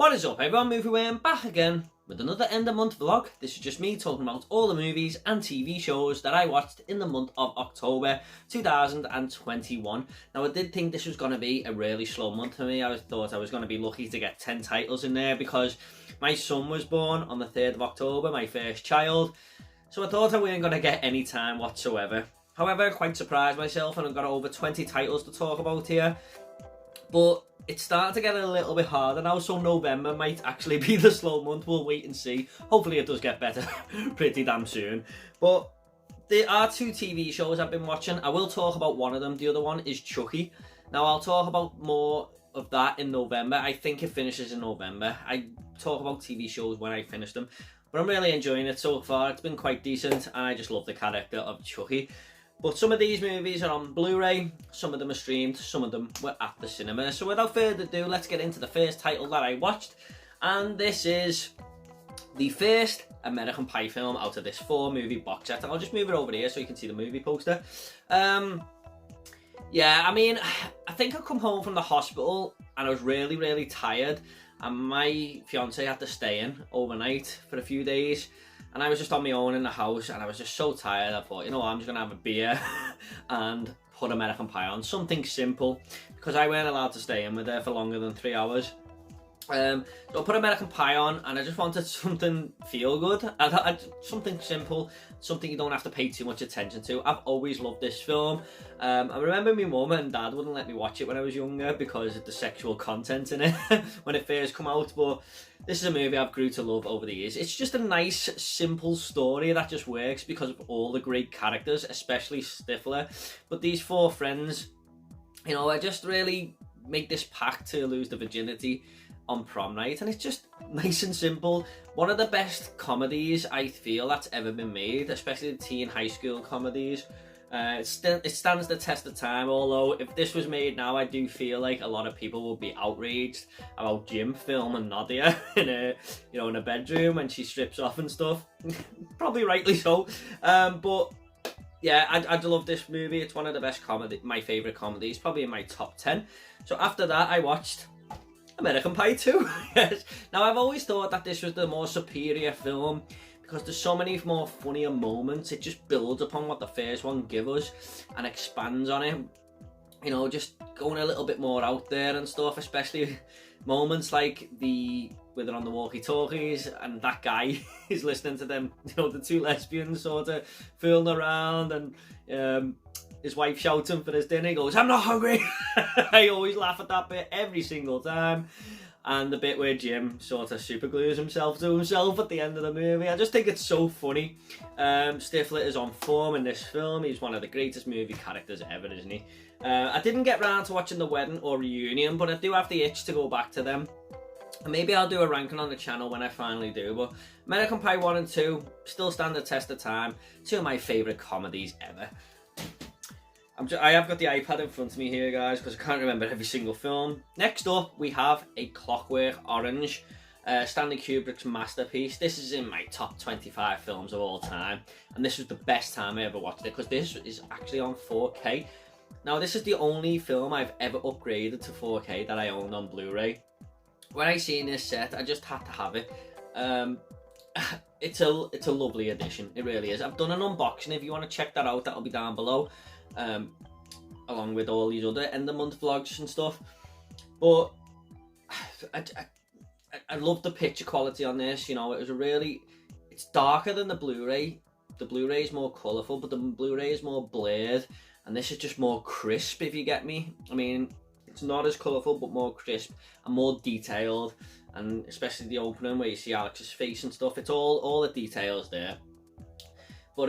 What is up everyone, Movie Worm back again with another end of month vlog. This is just me talking about all the movies and TV shows that I watched in the month of October 2021. Now I did think this was going to be a really slow month for me. I thought I was going to be lucky to get 10 titles in there because my son was born on the 3rd of October, my first child. So I thought I weren't going to get any time whatsoever. However, I quite surprised myself and I've got over 20 titles to talk about here. But it's starting to get a little bit harder now, so November might actually be the slow month. We'll wait and see. Hopefully it does get better pretty damn soon. But there are 2 TV shows I've been watching. I will talk about one of them. The other one is Chucky. Now I'll talk about more of that in November. I think it finishes in November. I talk about TV shows when I finish them. But I'm really enjoying it so far. It's been quite decent and I just love the character of Chucky. But some of these movies are on Blu-ray, some of them are streamed, some of them were at the cinema. So without further ado, let's get into the first title that I watched. And this is the first American Pie film out of this 4-movie box set. And I'll just move it over here so you can see the movie poster. Yeah, I mean, I think I come home from the hospital and I was really tired. And my fiance had to stay in overnight for a few days. And I was just on my own in the house and I was just so tired. I thought, you know what, I'm just going to have a beer and put American Pie on. Something simple, because I weren't allowed to stay in with her for longer than 3 hours. So I put American Pie on and I just wanted something feel good. Something simple, something you don't have to pay too much attention to. I've always loved this film. I remember my mum and dad wouldn't let me watch it when I was younger because of the sexual content in it when it first came out. But this is a movie I've grew to love over the years. It's just a nice, simple story that just works because of all the great characters, especially Stifler. But these 4 friends, you know, I just really make this pact to lose the virginity on prom night, and it's just nice and simple. One of the best comedies I feel that's ever been made, especially the teen high school comedies. It stands the test of time, although if this was made now, I do feel like a lot of people would be outraged about Jim filming Nadia in a bedroom when she strips off and stuff. Probably rightly so. But yeah, I love this movie. It's one of the best my favourite comedies, probably in my top 10. So after that, I watched American Pie 2. Yes. Now I've always thought that this was the more superior film because there's so many more funnier moments. It just builds upon what the first one gave us and expands on it. You know, just going a little bit more out there and stuff, especially moments like where they're on the walkie-talkies and that guy is listening to them, you know, the 2 lesbians sort of fooling around, and his wife shouts him for his dinner. He goes, "I'm not hungry." I always laugh at that bit every single time. And the bit where Jim sort of superglues himself to himself at the end of the movie. I just think it's so funny. Stifler is on form in this film. He's one of the greatest movie characters ever, isn't he? I didn't get round to watching The Wedding or Reunion, but I do have the itch to go back to them. And maybe I'll do a ranking on the channel when I finally do. But American Pie 1 and 2 still stand the test of time. 2 of my favourite comedies ever. I have got the iPad in front of me here, guys, because I can't remember every single film. Next up, we have A Clockwork Orange, Stanley Kubrick's masterpiece. This is in my top 25 films of all time, and this was the best time I ever watched it, because this is actually on 4K. Now, this is the only film I've ever upgraded to 4K that I owned on Blu-ray. When I seen this set, I just had to have it. It's a lovely addition, it really is. I've done an unboxing. If you want to check that out, that'll be down below. Along with all these other end of month vlogs and stuff. But I love the picture quality on this. You know, it's darker than the Blu-ray. The Blu-ray is more colourful, but the Blu-ray is more blurred, and this is just more crisp, if you get me. I mean, it's not as colourful, but more crisp and more detailed, and especially the opening where you see Alex's face and stuff. It's all the details there. But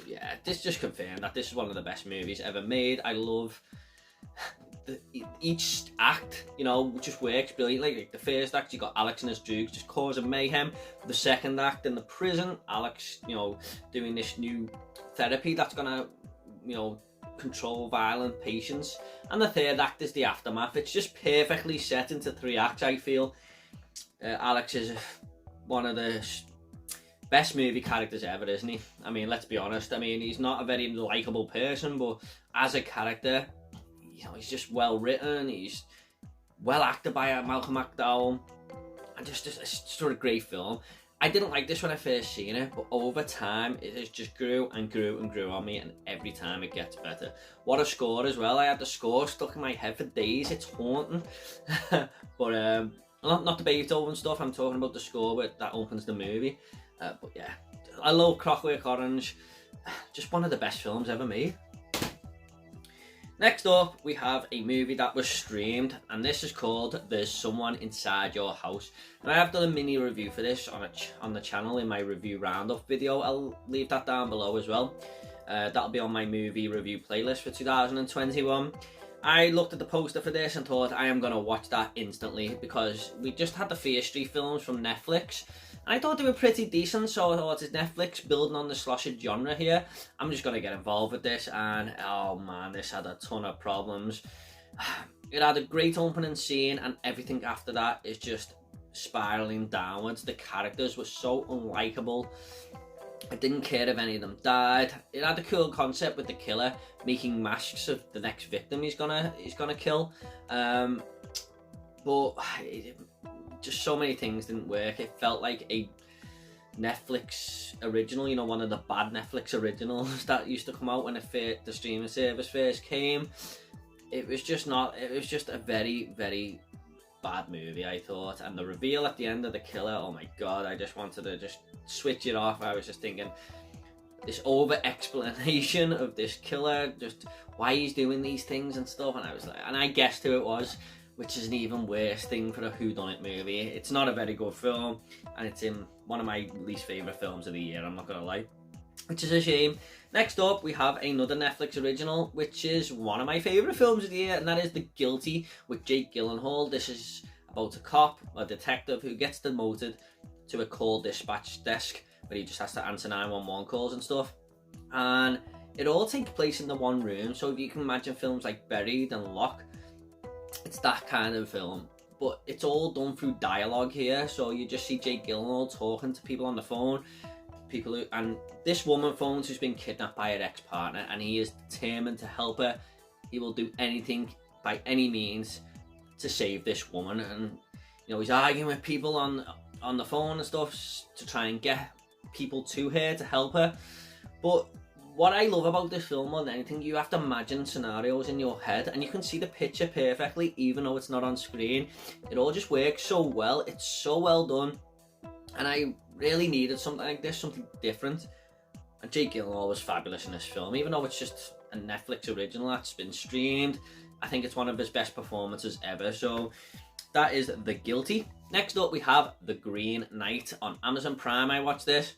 yeah, this just confirmed that this is one of the best movies ever made. I love each act, you know, just works brilliantly. Like the first act, you got Alex and his droogs just causing mayhem. The second act, in the prison, Alex, you know, doing this new therapy that's gonna, you know, control violent patients. And the third act is the aftermath. It's just perfectly set into 3 acts, I feel. Alex is one of the best movie characters ever, isn't he? I mean, let's be honest. I mean, he's not a very likeable person, but as a character, you know, he's just well written. He's well acted by Malcolm McDowell. and it's just a great film. I didn't like this when I first seen it, but over time it has just grew and grew and grew on me, and every time it gets better. What a score as well. I had the score stuck in my head for days. It's haunting. But not the Beethoven stuff, I'm talking about the score that opens the movie. But yeah, I love Clockwork Orange. Just one of the best films ever made. Next up, we have a movie that was streamed, and this is called There's Someone Inside Your House. And I have done a mini review for this on the channel in my review roundup video. I'll leave that down below as well. That'll be on my movie review playlist for 2021. I looked at the poster for this and thought I am going to watch that instantly, because we just had the Fear Street films from Netflix. And I thought they were pretty decent, so I thought, is Netflix building on the slasher genre here? I'm just going to get involved with this, and oh man, this had a ton of problems. It had a great opening scene, and everything after that is just spiraling downwards. The characters were so unlikable. I didn't care if any of them died. It had a cool concept with the killer making masks of the next victim he's gonna kill. But just so many things didn't work. It felt like a Netflix original, you know, one of the bad Netflix originals that used to come out when the streaming service first came. It was just a very, very bad movie, I thought. And the reveal at the end of the killer, oh my god, I just wanted to just switch it off. I was just thinking, this over explanation of this killer, just why he's doing these things and stuff, and I was like, and I guessed who it was, which is an even worse thing for a whodunit movie. It's not a very good film, and it's in one of my least favourite films of the year, I'm not gonna lie, which is a shame. Next up, we have another Netflix original, which is one of my favourite films of the year, and that is The Guilty with Jake Gyllenhaal. This is about a detective who gets demoted to a call dispatch desk, where he just has to answer 911 calls and stuff. And it all takes place in the one room, so if you can imagine films like Buried and Lock, it's that kind of film. But it's all done through dialogue here, so you just see Jake Gyllenhaal talking to people on the phone, and this woman phones who's been kidnapped by her ex-partner, and he is determined to help her. He will do anything by any means to save this woman, and you know, he's arguing with people on the phone and stuff to try and get people to her to help her. But what I love about this film more than anything, you have to imagine scenarios in your head, and you can see the picture perfectly even though it's not on screen. It all just works so well. It's so well done, and I really needed something like this, something different. And Jake Gyllenhaal was fabulous in this film, even though it's just a Netflix original that's been streamed. I think it's one of his best performances ever. So that is The Guilty. Next up, we have The Green Knight on Amazon Prime. I watched this.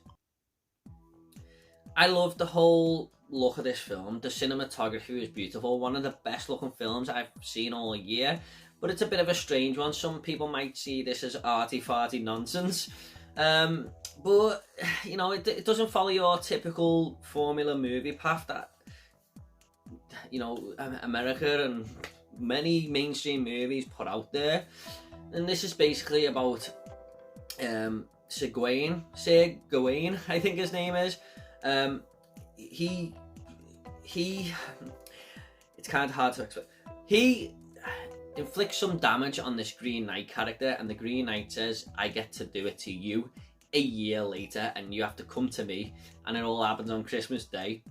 I love the whole look of this film. The cinematography is beautiful. One of the best looking films I've seen all year. But it's a bit of a strange one. Some people might see this as arty-farty nonsense. But, you know, it doesn't follow your typical formula movie path that, you know, America and many mainstream movies put out there. And this is basically about Sir Gawain, I think his name is. He it's kind of hard to explain. He inflicts some damage on this Green Knight character, and the Green Knight says, I get to do it to you a year later, and you have to come to me, and it all happens on Christmas Day.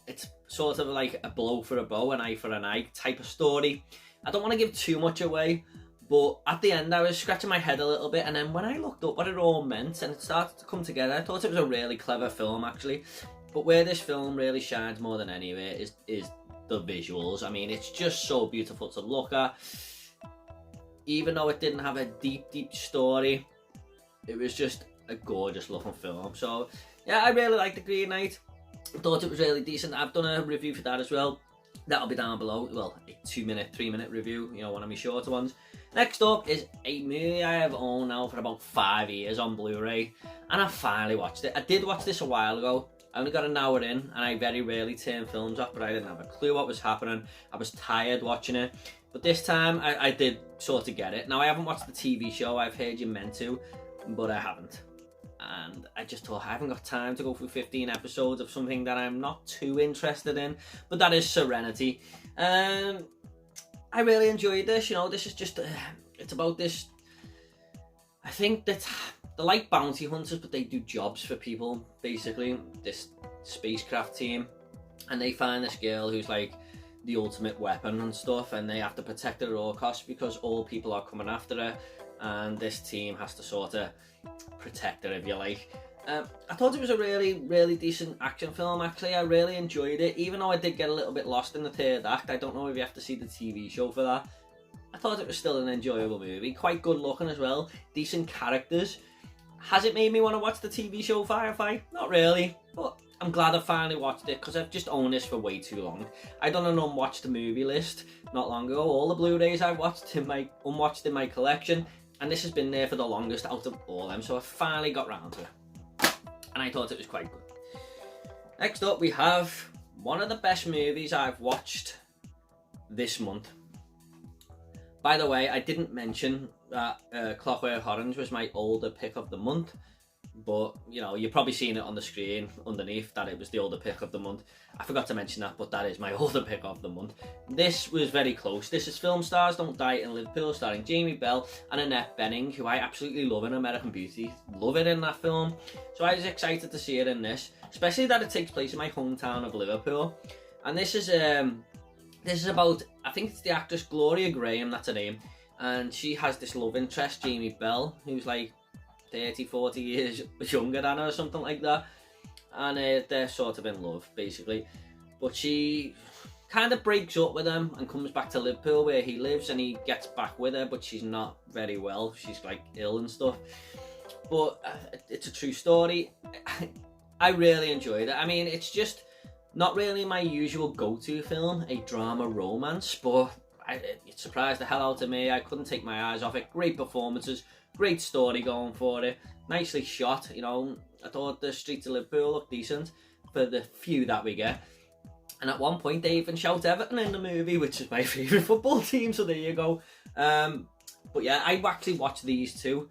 It's sort of like a blow for a bow, an eye for an eye type of story. I don't want to give too much away, but at the end I was scratching my head a little bit, and then when I looked up what it all meant and it started to come together, I thought it was a really clever film actually. But where this film really shines more than anywhere is the visuals. I mean, it's just so beautiful to look at. Even though it didn't have a deep story, it was just a gorgeous looking film. So yeah, I really like The Green Knight. I thought it was really decent. I've done a review for that as well. That'll be down below. Well, a 2-minute, 3-minute review, you know, one of my shorter ones. Next up is a movie I have owned now for about 5 years on Blu-ray, and I finally watched it. I did watch this a while ago. I only got an hour in, and I very rarely turn films off, but I didn't have a clue what was happening. I was tired watching it, but this time I did sort of get it. Now, I haven't watched the TV show. I've heard you meant to, but I haven't. And I just thought, I haven't got time to go through 15 episodes of something that I'm not too interested in, but that is Serenity. I really enjoyed this. You know, this is just, it's about this I think that they're like bounty hunters, but they do jobs for people, basically, this spacecraft team. And they find this girl who's like the ultimate weapon and stuff, and they have to protect her at all costs because all people are coming after her, and this team has to sort of protect her, if you like. I thought it was a really, really decent action film, actually. I really enjoyed it, even though I did get a little bit lost in the third act. I don't know if you have to see the TV show for that. I thought it was still an enjoyable movie, quite good looking as well, decent characters. Has it made me want to watch the TV show Firefly? Not really, but I'm glad I finally watched it because I've just owned this for way too long. I done an unwatched movie list not long ago, all the Blu-rays I've watched in my unwatched in my collection, and this has been there for the longest out of all of them, so I finally got round to it, and I thought it was quite good. Next up we have one of the best movies I've watched this month. By the way, I didn't mention that Clockwork Orange was my older pick of the month, but you know, you've probably seen it on the screen underneath that it was the older pick of the month. I forgot to mention that, but that is my older pick of the month. This was very close. This is Film Stars Don't Die in Liverpool, starring Jamie Bell and Annette Bening, who I absolutely love in American Beauty. Love it in that film. So I was excited to see it in this, especially that it takes place in my hometown of Liverpool. And this is about, I think it's the actress Gloria Graham, that's her name, and she has this love interest, Jamie Bell, who's like 30, 40 years younger than her or something like that, and they're sort of in love, basically. But she kind of breaks up with him and comes back to Liverpool where he lives, and he gets back with her, but she's not very well. She's like ill and stuff. But it's a true story. I really enjoyed it. I mean, it's just not really my usual go-to film, a drama romance, but it surprised the hell out of me. I couldn't take my eyes off it. Great performances, great story going for it, nicely shot, you know. I thought the streets of Liverpool looked decent for the few that we get. And at one point they even shout Everton in the movie, which is my favourite football team, so there you go. But yeah, I actually watched these two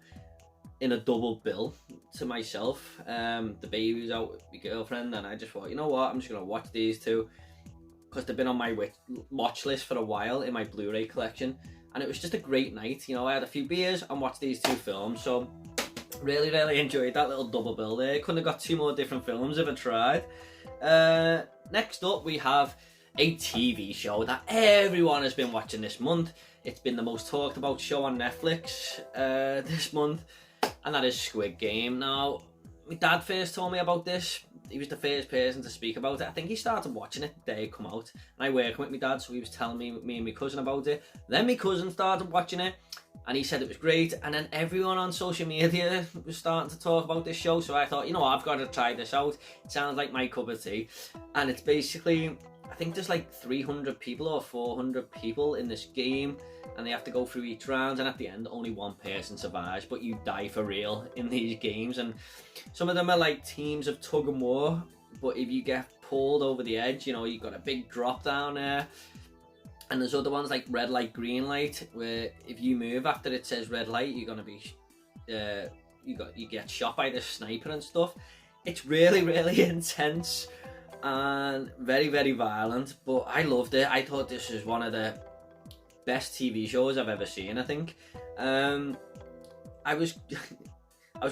in a double bill to myself. The baby was out with my girlfriend, and I just thought, you know what, I'm just going to watch these two because they've been on my watch list for a while in my Blu-ray collection, and it was just a great night. You know, I had a few beers and watched these two films, so really, really enjoyed that little double bill there. Couldn't have got two more different films if I tried. Next up we have a TV show that everyone has been watching this month. It's been the most talked about show on Netflix this month, and that is Squid Game. Now, my dad first told me about this. He was the first person to speak about it. I think he started watching it the day it come out, and I work with my dad, so he was telling me and my cousin about it. Then my cousin started watching it, and he said it was great, and then everyone on social media was starting to talk about this show, so I thought, you know what, I've got to try this out. It sounds like my cup of tea. And it's basically, I think there's like 300 people or 400 people in this game, and they have to go through each round, and at the end only one person survives, but you die for real in these games. And some of them are like teams of tug and war, but if you get pulled over the edge, you know, you've got a big drop down there. And there's other ones like red light, green light, where if you move after it says red light, you're gonna be you get shot by the sniper and stuff. It's really, really intense and very, very violent, but I loved it. I thought this was one of the best TV shows I've ever seen, I think. I was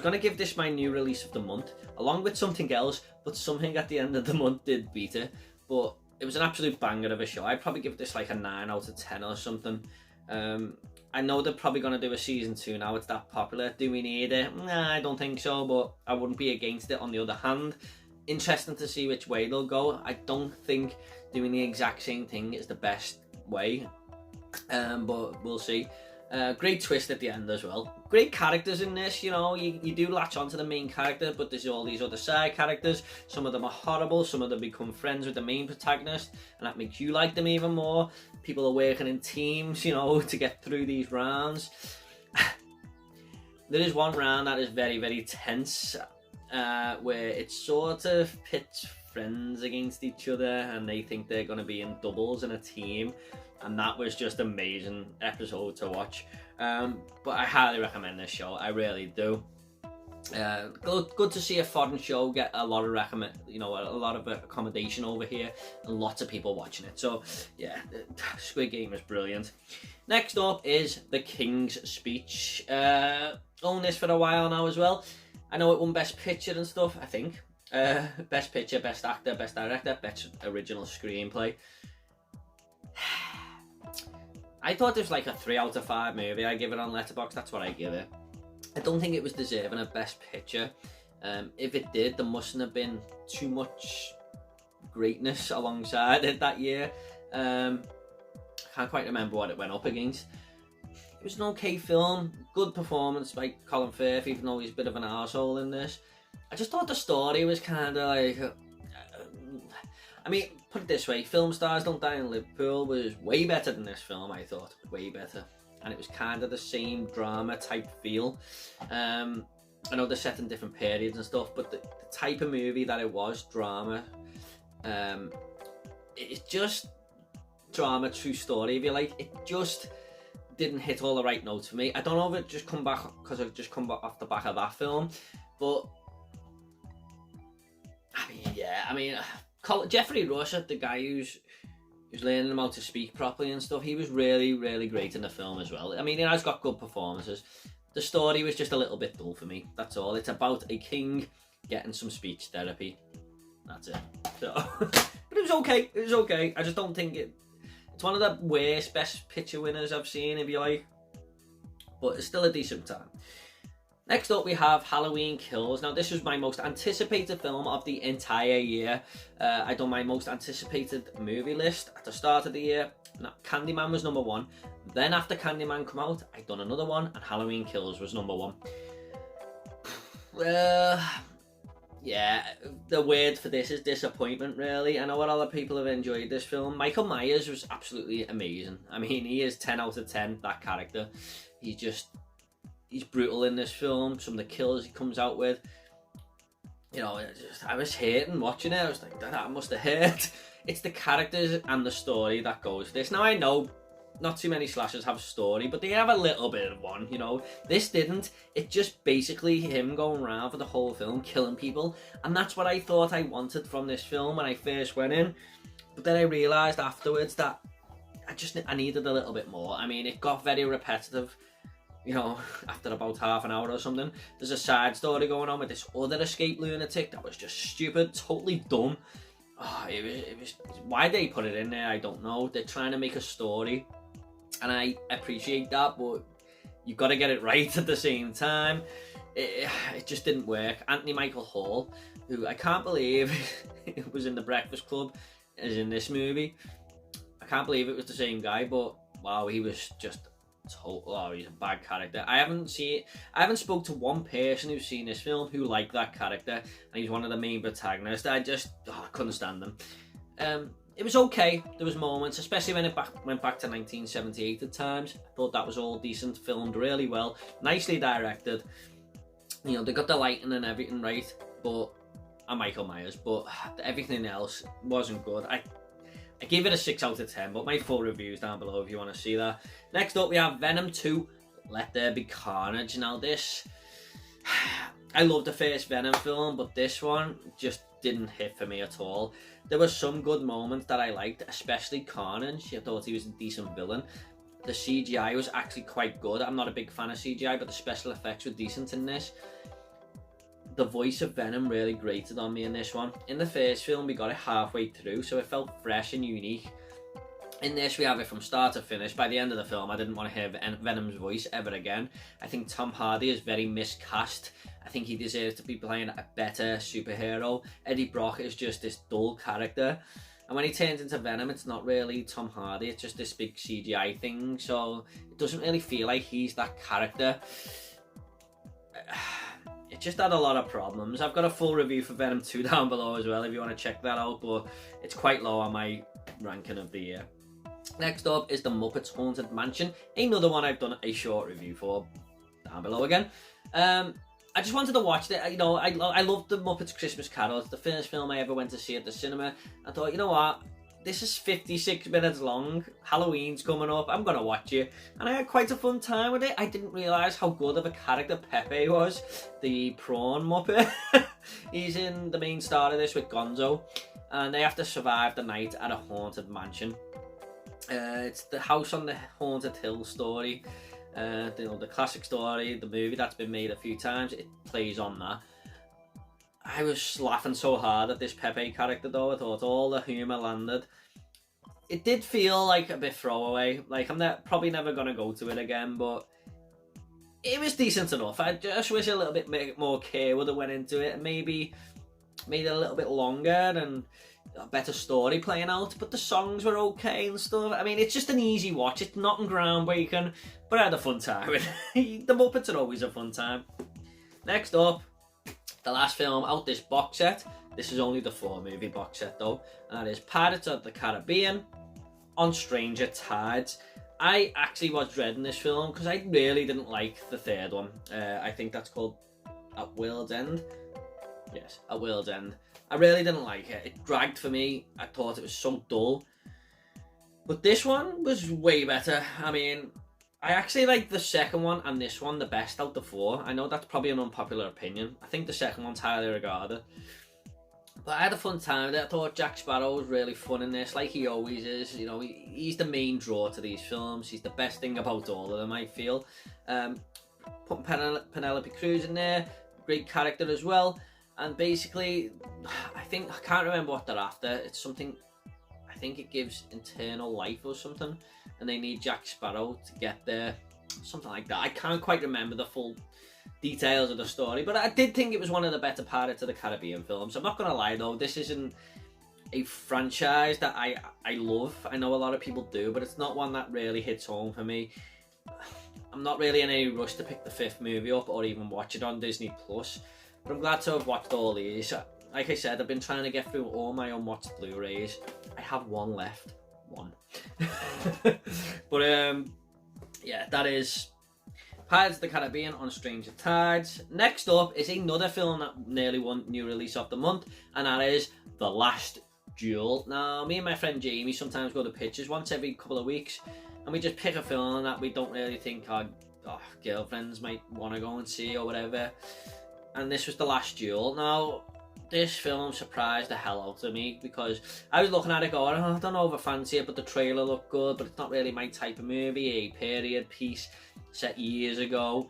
going to give this my new release of the month, along with something else, but something at the end of the month did beat it. But it was an absolute banger of a show. I'd probably give this like a 9 out of 10 or something. I know they're probably going to do a season 2 now, it's that popular. Do we need it? Nah, I don't think so, but I wouldn't be against it on the other hand. Interesting to see which way they'll go. I don't think doing the exact same thing is the best way, but we'll see. Great twist at the end as well. Great characters in this, you know, you do latch onto the main character, but there's all these other side characters. Some of them are horrible, some of them become friends with the main protagonist, and that makes you like them even more. People are working in teams, you know, to get through these rounds. There is one round that is very, very tense, where it sort of pits friends against each other, and they think they're going to be in doubles in a team. And that was just an amazing episode to watch. But I highly recommend this show, I really do. Good to see a foreign show get a lot of a lot of accommodation over here, and lots of people watching it. So yeah, Squid Game is brilliant. Next up is The King's Speech. Own this for a while now as well. I know it won Best Picture and stuff, I think. Best Picture, Best Actor, Best Director, Best Original Screenplay. I thought it was like a 3 out of 5 movie. I give it on Letterboxd, that's what I give it. I don't think it was deserving of Best Picture. If it did, there mustn't have been too much greatness alongside it that year. I can't quite remember what it went up against. It was an okay film, good performance by Colin Firth, even though he's a bit of an arsehole in this. I just thought the story was kind of like... I mean, put it this way, Film Stars Don't Die in Liverpool was way better than this film, I thought. Way better. And it was kind of the same drama type feel. I know they're set in different periods and stuff, but the type of movie that it was, drama, it's just drama, true story, if you like. It just didn't hit all the right notes for me. I don't know if it just come back because I've just come back off the back of that film, but I mean, Jeffrey Rush, the guy who's learning him how to speak properly and stuff, he was really, really great in the film as well. I mean, he has got good performances. The story was just a little bit dull for me, that's all. It's about a king getting some speech therapy. That's it. So, but it was okay. I just don't think it's one of the worst Best Picture winners I've seen, if you like. But it's still a decent time. Next up we have Halloween Kills. Now this was my most anticipated film of the entire year. I done my most anticipated movie list at the start of the year. Now, Candyman was number 1. Then after Candyman come out, I done another one, and Halloween Kills was number 1. Yeah, the word for this is disappointment, really. I know a lot of people have enjoyed this film. Michael Myers was absolutely amazing. I mean, he is 10 out of 10, that character. He's brutal in this film. Some of the kills he comes out with, I was hating watching it. I was like, that must have hurt. It's the characters and the story that goes for this. Now I know not too many slashers have a story, but they have a little bit of one, This didn't. It's just basically him going around for the whole film, killing people. And that's what I thought I wanted from this film when I first went in. But then I realised afterwards that I needed a little bit more. I mean, it got very repetitive. After about half an hour or something. There's a side story going on with this other escaped lunatic that was just stupid, totally dumb. It was why they put it in there, I don't know. They're trying to make a story, and I appreciate that, but you've got to get it right at the same time. It just didn't work. Anthony Michael Hall, who I can't believe was in The Breakfast Club, is in this movie. I can't believe it was the same guy, but wow, he was just he's a bad character. I haven't spoke to one person who's seen this film who liked that character, and he's one of the main protagonists. I couldn't stand him. It was okay. There was moments, especially when it went back to 1978 at times. I thought that was all decent, filmed really well, nicely directed. They got the lighting and everything right, and Michael Myers, but everything else wasn't good. I gave it a 6 out of 10, but my full review's down below if you want to see that. Next up, we have Venom 2, Let There Be Carnage. Now this, I love the first Venom film, but this one just didn't hit for me at all. There were some good moments that I liked, especially Carnage. I thought he was a decent villain. The CGI was actually quite good. I'm not a big fan of CGI, but the special effects were decent in this. The voice of Venom really grated on me in this one. In the first film, we got it halfway through, so it felt fresh and unique. In this, we have it from start to finish. By the end of the film, I didn't want to hear Venom's voice ever again. I think Tom Hardy is very miscast. I think he deserves to be playing a better superhero. Eddie Brock is just this dull character. And when he turns into Venom, it's not really Tom Hardy. It's just this big CGI thing. So it doesn't really feel like he's that character. It just had a lot of problems. I've got a full review for Venom 2 down below as well if you want to check that out, but it's quite low on my ranking of the year. Next up is The Muppets Haunted Mansion, another one I've done a short review for, down below again. I just wanted to watch it. I loved The Muppets Christmas Carol. It's the first film I ever went to see at the cinema. I thought, what, this is 56 minutes long. Halloween's coming up. I'm going to watch it. And I had quite a fun time with it. I didn't realise how good of a character Pepe was. The prawn Muppet. He's in the main star of this with Gonzo. And they have to survive the night at a haunted mansion. It's the House on the Haunted Hill story. The classic story, the movie that's been made a few times. It plays on that. I was laughing so hard at this Pepe character though. I thought all the humour landed. It did feel like a bit throwaway. Like I'm probably never going to go to it again, but it was decent enough. I just wish a little bit more care would have went into it and maybe made it a little bit longer and a better story playing out. But the songs were okay and stuff. I mean, it's just an easy watch. It's nothing groundbreaking, but I had a fun time with it. The Muppets are always a fun time. Next up, the last film out this box set. This is only the 4-movie box set though, and that is Pirates of the Caribbean on Stranger Tides. I actually was dreading this film because I really didn't like the third one. I think that's called At World's End. Yes, At World's End. I really didn't like it. It dragged for me. I thought it was so dull. But this one was way better. I mean, I actually like the second one and this one the best out the 4. I know that's probably an unpopular opinion. I think the second one's highly regarded. But I had a fun time with it. I thought Jack Sparrow was really fun in this, like he always is. You know, he's the main draw to these films. He's the best thing about all of them, I feel. Putting Penelope Cruz in there, great character as well. And basically, I can't remember what they're after. It's something, I think it gives internal life or something. And they need Jack Sparrow to get there. Something like that. I can't quite remember the full details of the story, but I did think it was one of the better Pirates of the Caribbean films. I'm not going to lie though, this isn't a franchise that I love. I know a lot of people do, but it's not one that really hits home for me. I'm not really in any rush to pick the 5th movie up or even watch it on Disney Plus, but I'm glad to have watched all these. Like I said, I've been trying to get through all my unwatched Blu-rays. I have one left. One. But yeah, that is Pirates of the Caribbean on Stranger Tides. Next up is another film that nearly won new release of the month, and that is The Last Duel. Now, me and my friend Jamie sometimes go to pictures once every couple of weeks, and we just pick a film that we don't really think our girlfriends might want to go and see or whatever. And this was The Last Duel. Now, this film surprised the hell out of me because I was looking at it going, I don't know if I fancy it, but the trailer looked good, but it's not really my type of movie, a period piece set years ago.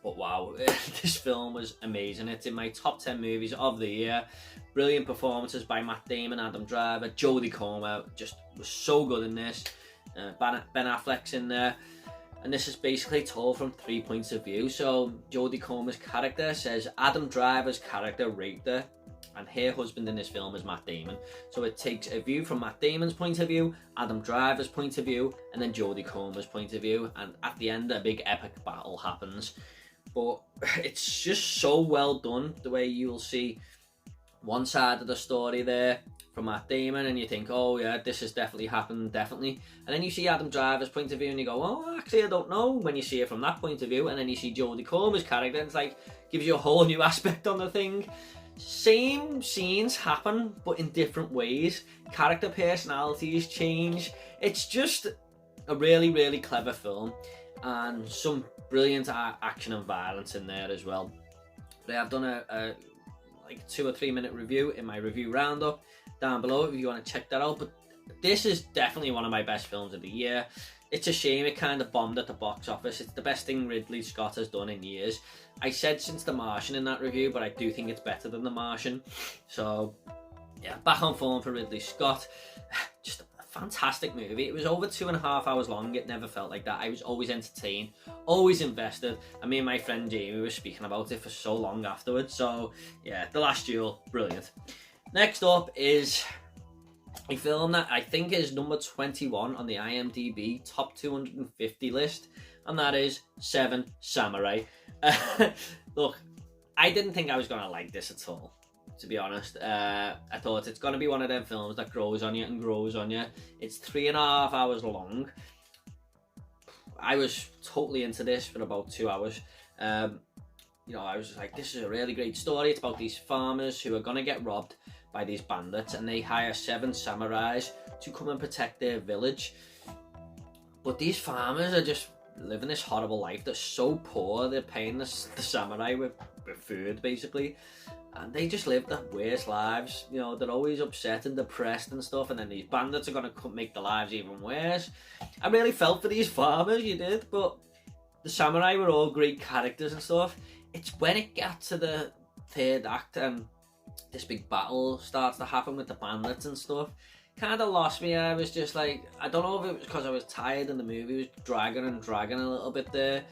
But wow, this film was amazing. It's in my top 10 movies of the year. Brilliant performances by Matt Damon, Adam Driver, Jodie Comer just was so good in this. Ben Affleck's in there. And this is basically told from 3 points of view. So Jodie Comer's character says Adam Driver's character raped her, and her husband in this film is Matt Damon. So it takes a view from Matt Damon's point of view, Adam Driver's point of view, and then Jodie Comer's point of view. And at the end, a big epic battle happens. But it's just so well done, the way you'll see one side of the story there from Matt Damon, and you think, oh yeah, this has definitely happened, definitely. And then you see Adam Driver's point of view, and you go, oh, actually, I don't know, when you see it from that point of view. And then you see Jodie Comer's character, and it's like, gives you a whole new aspect on the thing. Same scenes happen, but in different ways. Character personalities change. It's just a really, really clever film, and some brilliant action and violence in there as well. But I've done a like 2 or 3 minute review in my review roundup down below if you want to check that out. But this is definitely one of my best films of the year. It's a shame it kind of bombed at the box office. It's the best thing Ridley Scott has done in years. I said since The Martian in that review, but I do think it's better than The Martian. So yeah, back on form for Ridley Scott. Just a fantastic movie. It was over 2.5 hours long. It never felt like that. I was always entertained, always invested, and me and my friend Jamie were speaking about it for so long afterwards. So yeah, The Last Duel, brilliant. Next up is a film that I think is number 21 on the IMDb top 250 list, and that is Seven Samurai. Look, I didn't think I was going to like this at all, to be honest. I thought it's going to be one of them films that grows on you and grows on you. It's 3.5 hours long. I was totally into this for about 2 hours. You know, I was just like, this is a really great story. It's about these farmers who are going to get robbed by these bandits, and they hire 7 samurais to come and protect their village. But these farmers are just living this horrible life. They're so poor, they're paying the samurai with food, basically. And they just live the worst lives. You know, they're always upset and depressed and stuff, and then these bandits are going to make their lives even worse. I really felt for these farmers, you did, but the samurai were all great characters and stuff. It's when it got to the 3rd act and this big battle starts to happen with the bandits and stuff, kind of lost me. I was just like, I don't know if it was because I was tired and the movie was dragging a little bit there.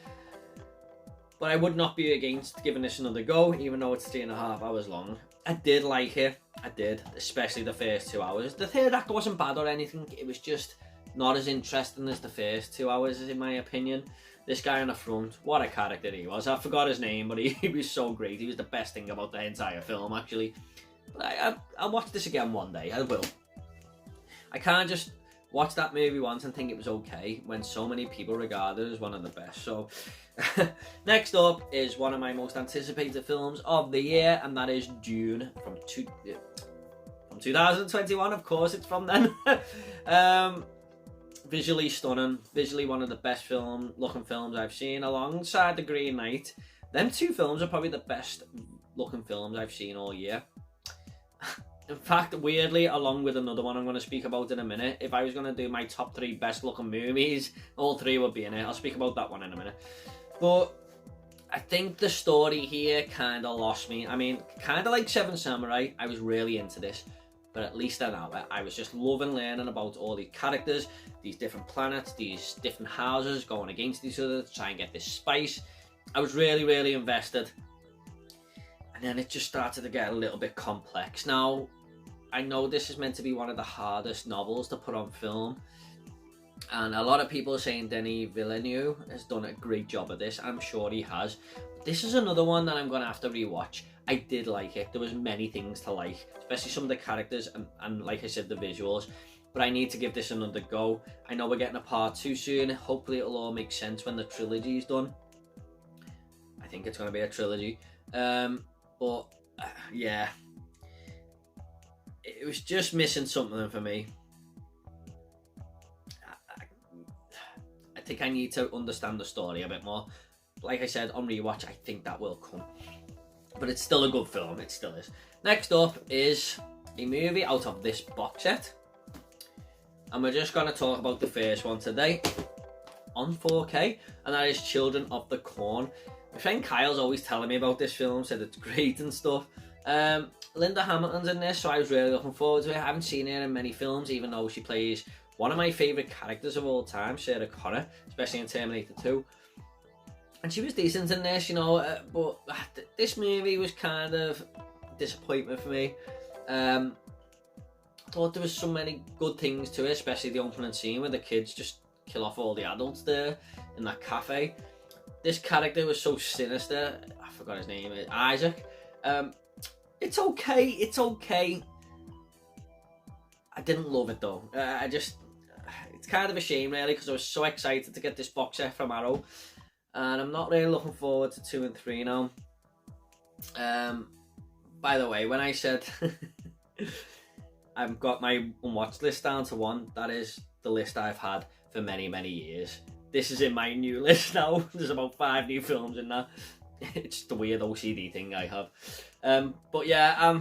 But I would not be against giving this another go, even though it's 3.5 hours long. I did like it. I did, especially the first 2 hours. The 3rd act wasn't bad or anything. It was just not as interesting as the first 2 hours, in my opinion. This guy on the front, what a character he was. I forgot his name, but he was so great. He was the best thing about the entire film, actually. But I'll watch this again one day. I will. I can't just watch that movie once and think it was okay when so many people regard it as one of the best. So next up is one of my most anticipated films of the year, and that is Dune from 2021. Of course, it's from then. Visually stunning, visually one of the best looking films I've seen, alongside The Green Knight. Them 2 films are probably the best looking films I've seen all year. In fact, weirdly, along with another one I'm going to speak about in a minute, if I was going to do my top 3 best looking movies, all 3 would be in it. I'll speak about that one in a minute. But I think the story here kind of lost me. I mean, kind of like 7 Samurai, I was really into this. But at least an hour, I was just loving learning about all these characters, these different planets, these different houses going against each other to try and get this spice. I was really, really invested. And then it just started to get a little bit complex. Now, I know this is meant to be one of the hardest novels to put on film. And a lot of people are saying Denis Villeneuve has done a great job of this. I'm sure he has. But this is another one that I'm going to have to rewatch. I did like it. There was many things to like, especially some of the characters and like I said, the visuals. But I need to give this another go. I know we're getting a part 2 soon. Hopefully it'll all make sense when the trilogy is done. I think it's going to be a trilogy. Yeah, it was just missing something for me. I think I need to understand the story a bit more. Like I said, on rewatch, I think that will come. But it's still a good film, it still is. Next up is a movie out of this box set. And we're just going to talk about the first one today on 4K, and that is Children of the Corn. My friend Kyle's always telling me about this film, said it's great and stuff. Linda Hamilton's in this, so I was really looking forward to it. I haven't seen her in many films, even though she plays one of my favourite characters of all time, Sarah Connor, especially in Terminator 2. And she was decent in this, you know, but this movie was kind of a disappointment for me. I thought there was so many good things to it, especially the opening scene where the kids just kill off all the adults there in that cafe. This character was so sinister. I forgot his name, Isaac. It's okay. I didn't love it though. It's kind of a shame really, because I was so excited to get this box set from Arrow. And I'm not really looking forward to 2 and 3 now. By the way, when I said I've got my unwatched list down to 1, that is the list I've had for many, many years. This is in my new list now. There's about 5 new films in that. It's the weird OCD thing I have. But yeah,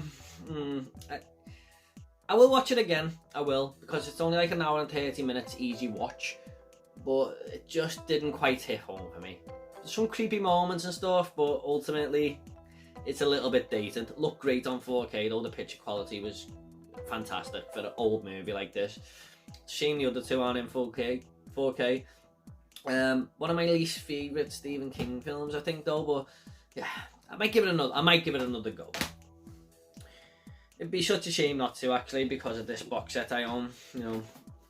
I will watch it again. I will, because it's only like an hour and 30 minutes easy watch. But it just didn't quite hit home for me. There's some creepy moments and stuff, but ultimately it's a little bit dated. Looked great on 4K though, the picture quality was fantastic for an old movie like this. Shame the other 2 aren't in 4K. One of my least favourite Stephen King films, I think though, but yeah, I might give it another go. It'd be such a shame not to, actually, because of this box set I own, you know.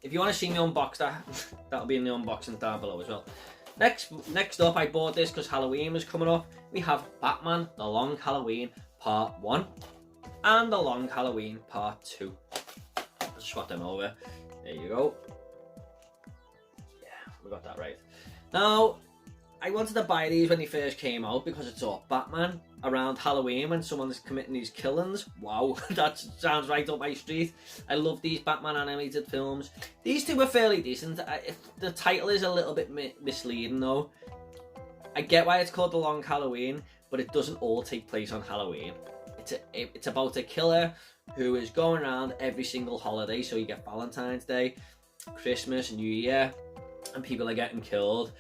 If you want to see me unbox that, that'll be in the unboxing down below as well. Next up, I bought this because Halloween was coming up. We have Batman The Long Halloween Part 1 and The Long Halloween Part 2. I'll swap them over. There you go. Yeah, we got that right. Now, I wanted to buy these when they first came out because it's all Batman around Halloween when someone's committing these killings. Wow, that sounds right up my street. I love these Batman animated films. These two were fairly decent. The title is a little bit misleading though. I get why it's called The Long Halloween, but it doesn't all take place on Halloween. It's about a killer who is going around every single holiday. So you get Valentine's Day, Christmas, New Year, and people are getting killed.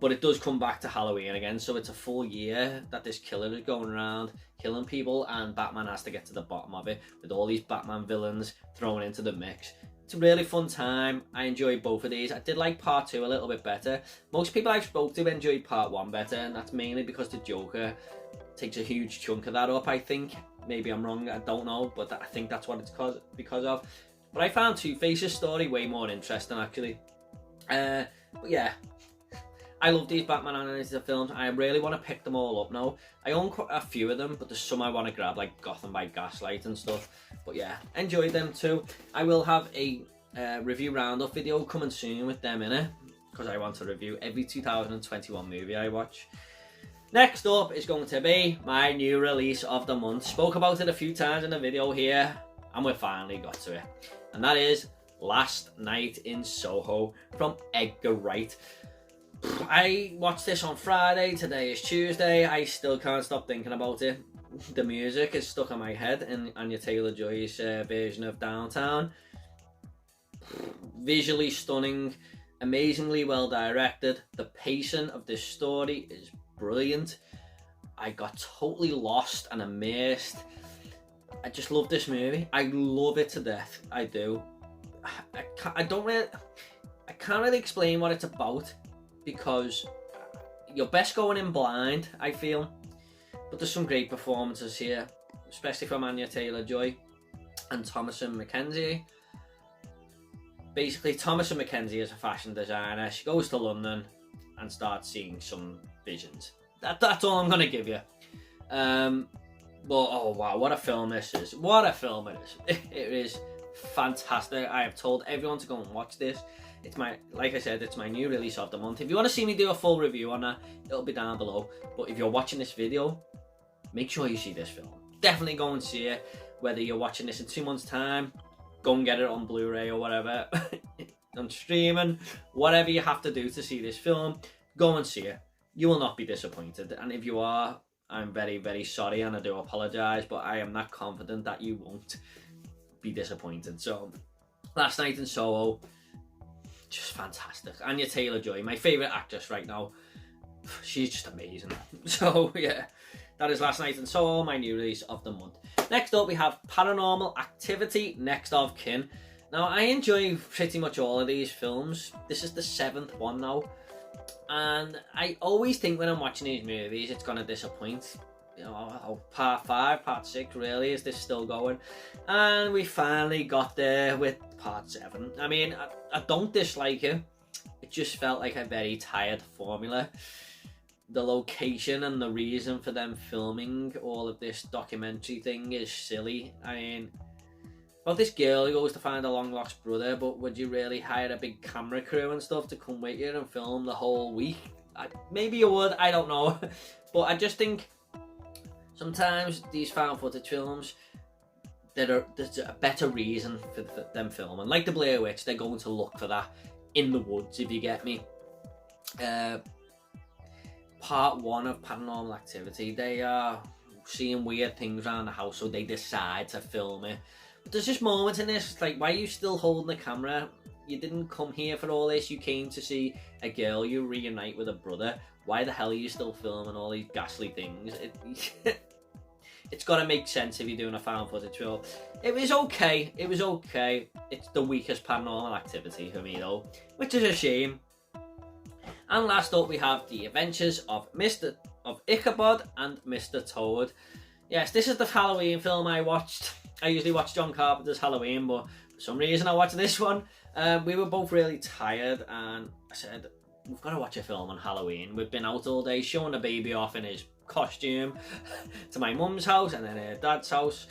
But it does come back to Halloween again, so it's a full year that this killer is going around killing people, and Batman has to get to the bottom of it with all these Batman villains thrown into the mix. It's a really fun time. I enjoyed both of these. I did like part 2 a little bit better. Most people I've spoke to enjoyed part 1 better, and that's mainly because the Joker takes a huge chunk of that up, I think. Maybe I'm wrong, I don't know, but I think that's what it's because of. But I found Two-Face's story way more interesting, actually. But yeah, I love these Batman animated films. I really want to pick them all up now. I own quite a few of them, but there's some I want to grab, like Gotham by Gaslight and stuff. But yeah, enjoyed them too. I will have a review roundup video coming soon with them in it, because I want to review every 2021 movie I watch. Next up is going to be my new release of the month. Spoke about it a few times in the video here, and we finally got to it. And that is Last Night in Soho from Edgar Wright. I watched this on Friday, today is Tuesday, I still can't stop thinking about it. The music is stuck in my head in Anya Taylor-Joy's version of Downtown. Visually stunning, amazingly well directed. The pacing of this story is brilliant. I got totally lost and immersed. I just love this movie. I love it to death. I do. I can't really explain what it's about, because you're best going in blind, I feel. But there's some great performances here, especially from Anya Taylor-Joy and Thomasin McKenzie. Basically, Thomasin McKenzie is a fashion designer. She goes to London and starts seeing some visions. That's all I'm going to give you. But oh wow, what a film this is. What a film it is. It is fantastic. I have told everyone to go and watch this. It's like I said, it's my new release of the month. If you want to see me do a full review on that, it'll be down below. But if you're watching this video, make sure you see this film. Definitely go and see it. Whether you're watching this in 2 months' time, go and get it on Blu-ray or whatever, on streaming, whatever you have to do to see this film, go and see it. You will not be disappointed. And if you are, I'm very, very sorry, and I do apologise, but I am not confident that you won't be disappointed. So, Last Night in Soho, just fantastic. Anya Taylor-Joy, my favourite actress right now. She's just amazing. So yeah, that is Last Night in Soho, my new release of the month. Next up we have Paranormal Activity, Next of Kin. Now I enjoy pretty much all of these films. This is the 7th one now. And I always think when I'm watching these movies it's going to disappoint. You know, part 5, part 6, really, is this still going? And we finally got there with part 7. I mean, I don't dislike it. It just felt like a very tired formula. The location and the reason for them filming all of this documentary thing is silly. I mean, about this girl who goes to find a long lost brother, but would you really hire a big camera crew and stuff to come with you and film the whole week? Maybe you would, I don't know. But I just think sometimes these found footage films, there's a better reason for them filming. Like the Blair Witch, they're going to look for that in the woods, if you get me. Part 1 of Paranormal Activity, they are seeing weird things around the house, so they decide to film it. But there's just moments in this, it's like, why are you still holding the camera? You didn't come here for all this. You came to see a girl you reunite with a brother. Why the hell are you still filming all these ghastly things? It's got to make sense if you're doing a found footage film. It was okay. It was okay. It's the weakest Paranormal Activity for me though, which is a shame. And last up we have The Adventures of Ichabod and Mr. Toad. Yes, this is the Halloween film I watched. I usually watch John Carpenter's Halloween, but for some reason I watched this one. We were both really tired, and I said, we've got to watch a film on Halloween. We've been out all day showing the baby off in his costume to my mum's house and then her dad's house.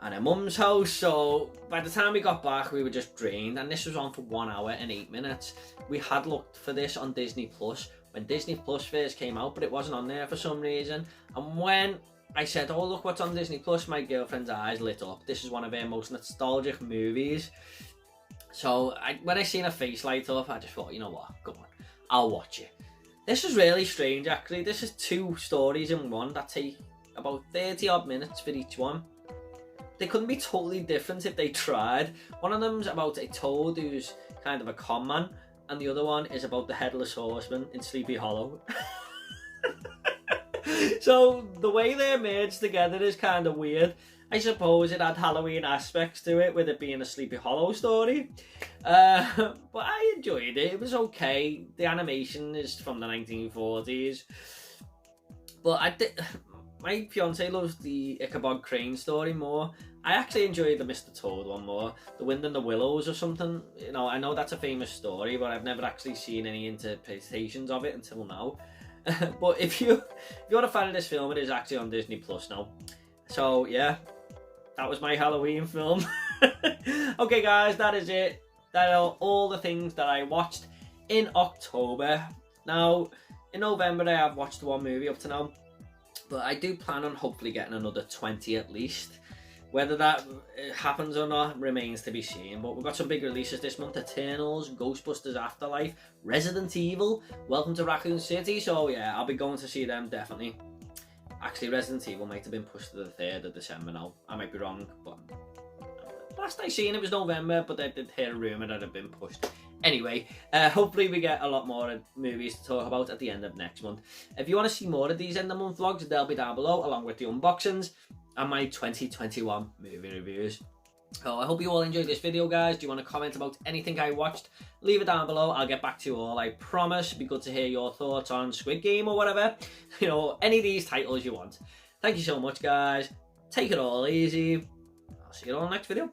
and her mum's house. So by the time we got back, we were just drained, and this was on for 1 hour and 8 minutes. We had looked for this on Disney Plus when Disney Plus first came out, but it wasn't on there for some reason. And when I said, oh look what's on Disney Plus, my girlfriend's eyes lit up. This is one of her most nostalgic movies. So when I seen her face light up, I just thought, you know what, come on, I'll watch it. This is really strange actually. This is 2 stories in one that take about 30 odd minutes for each one. They couldn't be totally different if they tried. One of them's about a toad who's kind of a con man, and the other one is about the Headless Horseman in Sleepy Hollow. So the way they're merged together is kind of weird. I suppose it had Halloween aspects to it, with it being a Sleepy Hollow story. But I enjoyed it. It was okay. The animation is from the 1940s. But my fiance loves the Ichabod Crane story more. I actually enjoyed the Mr. Toad one more. The Wind in the Willows or something. You know, I know that's a famous story, but I've never actually seen any interpretations of it until now. But if you're a fan of this film, it is actually on Disney Plus now. So yeah, that was my Halloween film. Okay guys, that is it. That are all the things that I watched in October. Now, in November I have watched 1 movie up to now, but I do plan on hopefully getting another 20 at least. Whether that happens or not remains to be seen, but we've got some big releases this month. Eternals, Ghostbusters Afterlife, Resident Evil, Welcome to Raccoon City, so yeah, I'll be going to see them definitely. Actually, Resident Evil might have been pushed to the 3rd of December now. I might be wrong, but last I seen it was November, but I did hear a rumour that it had been pushed. Anyway, hopefully we get a lot more movies to talk about at the end of next month. If you want to see more of these end of month vlogs, they'll be down below, along with the unboxings and my 2021 movie reviews. So I hope you all enjoyed this video, guys. Do you want to comment about anything I watched? Leave it down below. I'll get back to you all, I promise. It'd be good to hear your thoughts on Squid Game or whatever. You know, any of these titles you want. Thank you so much, guys. Take it all easy. I'll see you all in the next video.